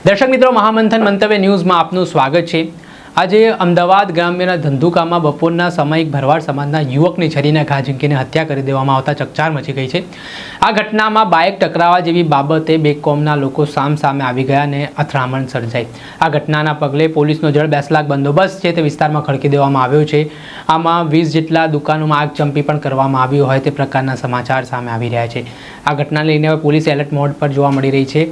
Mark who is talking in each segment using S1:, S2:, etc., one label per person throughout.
S1: દર્શક મિત્રો, મહામંથન મંતવ્ય ન્યૂઝમાં આપનું સ્વાગત છે। આજે અમદાવાદ ગ્રામ્યના ધંધુકામાં બપોરના સમયે ભરવાડ સમાજના યુવકની છરીના ઘા ઝીંકીને હત્યા કરી દેવામાં આવતા ચકચાર મચી ગઈ છે। આ ઘટનામાં બાઇક ટકરાવા જેવી બાબતે બે કોમના લોકો સામે આવી ગયા અને અથડામણ સર્જાઈ। આ ઘટનાના પગલે પોલીસનો જડ 2 લાખ બંદોબસ્ત છે તે વિસ્તારમાં ખડકી દેવામાં આવ્યો છે। આમાં 20 જેટલા દુકાનોમાં આગચંપી પણ કરવામાં આવી હોય તે પ્રકારના સમાચાર સામે આવી રહ્યા છે। આ ઘટનાને લઈને હવે પોલીસ એલર્ટ મોડ પર જોવા મળી રહી છે।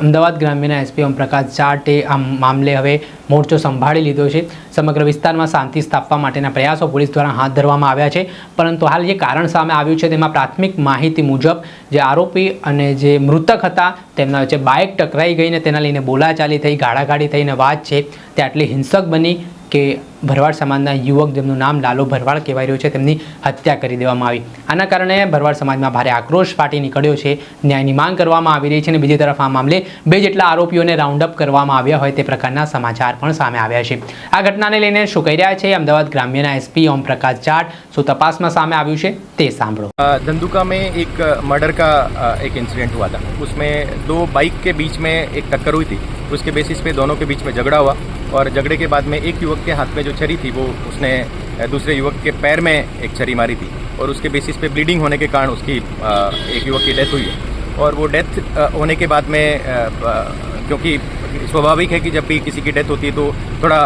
S1: અમદાવાદ ગ્રામ્યના એસપી ઓમપ્રકાશ જાટે આ મામલે હવે મોરચો સંભાળી લીધો છે। સમગ્ર વિસ્તારમાં શાંતિ સ્થાપવા માટેના પ્રયાસો પોલીસ દ્વારા હાથ ધરવામાં આવ્યા છે, પરંતુ હાલ જે કારણ સામે આવ્યું છે તેમાં પ્રાથમિક માહિતી મુજબ જે આરોપી અને જે મૃતક હતા તેમના વચ્ચે બાઇક ટકરાઈ ગઈ ને તેના લઈને બોલાચાલી થઈ, ગાળાગાળી થઈને વાત છે તે આટલી હિંસક બની કે ભરવાડ સમાજના યુવક જેમનું નામ લાલો ભરવાડ કહેવાય રહ્યું છે તેમની હત્યા કરી દેવામાં આવી। આના કારણે ભરવાડ સમાજમાં ભારે આક્રોશ ફાટી નીકળ્યો છે, ન્યાયની માંગ કરવામાં આવી રહી છે અને બીજી તરફ આ મામલે 2 જેટલા આરોપીઓને રાઉન્ડ અપ કરવામાં આવ્યા હોય તે પ્રકારના સમાચાર પણ સામે આવ્યા છે। આ ઘટનાને લઈને શું કહી રહ્યા છે અમદાવાદ ग्राम्यना एसपी ओमप्रकाश जाट, શું તપાસમાં સામે આવ્યું છે તે સાંભળો।
S2: धंधुका में एक मर्डर का एक इंसिडेंट हुआ था। उसमें 2 बाइक के बीच में एक टक्कर हुई थी। उसके बेसिस पे दोनों के बीच में झगड़ा हुआ और झगड़े के बाद में एक युवक के हाथ में जो छरी थी वो उसने दूसरे युवक के पैर में एक छरी मारी थी और उसके बेसिस पे ब्लीडिंग होने के कारण उसकी एक युवक की डेथ हुई है। और वो डेथ होने के बाद में क्योंकि स्वाभाविक है कि जब भी किसी की डेथ होती है तो थोड़ा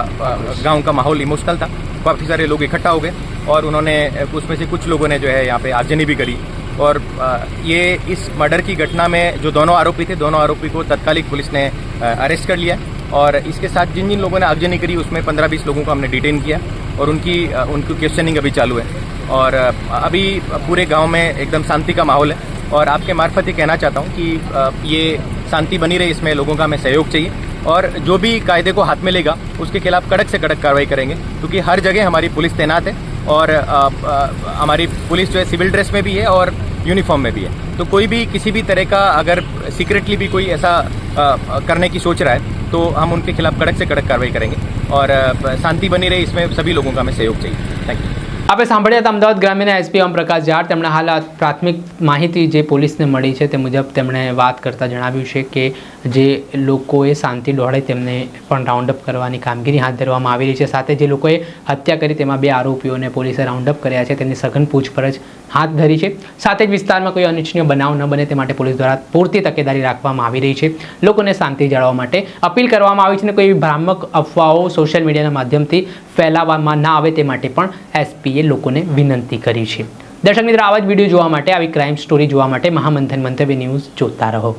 S2: गांव का माहौल इमोशनल था। काफ़ी सारे लोग इकट्ठा हो गए और उन्होंने उसमें से कुछ लोगों ने जो है यहाँ पे आगजनी भी करी और ये इस मर्डर की घटना में जो दोनों आरोपी थे, दोनों आरोपी को तत्कालिक पुलिस ने अरेस्ट कर लिया और इसके साथ जिन जिन लोगों ने आगजनी करी उसमें 15-20 लोगों को हमने डिटेन किया और उनकी क्वेश्चनिंग अभी चालू है और अभी पूरे गांव में एकदम शांति का माहौल है। और आपके मार्फत ये कहना चाहता हूँ कि ये शांति बनी रहे, इसमें लोगों का हमें सहयोग चाहिए और जो भी कायदे को हाथ में लेगा उसके खिलाफ कड़क से कड़क कार्रवाई करेंगे, क्योंकि हर जगह हमारी पुलिस तैनात है और हमारी पुलिस जो है सिविल ड्रेस में भी है और यूनिफॉर्म में भी है। तो कोई भी किसी भी तरह का अगर सीक्रेटली भी कोई ऐसा करने की सोच रहा है तो हम उनके खिलाफ कड़क से कड़क कार्रवाई करेंगे और शांति बनी रहे, इसमें सभी लोगों का हमें सहयोग चाहिए। Thank you.
S1: આપણે સાંભળ્યા હતા અમદાવાદ ગ્રામ્યના એસપી ઓમપ્રકાશ જાટ। તેમણે હાલ પ્રાથમિક માહિતી જે પોલીસને મળી છે તે મુજબ તેમણે વાત કરતાં જણાવ્યું છે કે જે લોકોએ શાંતિ દોડાઈ તેમને પણ રાઉન્ડ અપ કરવાની કામગીરી હાથ ધરવામાં આવી રહી છે। સાથે જે લોકોએ હત્યા કરી તેમાં 2 આરોપીઓને પોલીસે રાઉન્ડ અપ કર્યા છે, તેમની સઘન પૂછપરછ હાથ ધરી છે। સાથે જ વિસ્તારમાં કોઈ અનિચ્છનીય બનાવ ન બને તે માટે પોલીસ દ્વારા પૂરતી તકેદારી રાખવામાં આવી રહી છે। લોકોને શાંતિ જાળવવા માટે અપીલ કરવામાં આવી છે અને કોઈ ભ્રામક અફવાઓ સોશિયલ મીડિયાના માધ્યમથી ફેલાવવામાં ના આવે તે માટે પણ એસપીએ લોકોને વિનંતી કરી છે। દર્શક મિત્રો, આવા જ વિડીયો જોવા માટે, આવી ક્રાઇમ સ્ટોરી જોવા માટે મહામંથન મંતવ્ય ન્યૂઝ જોતા રહો।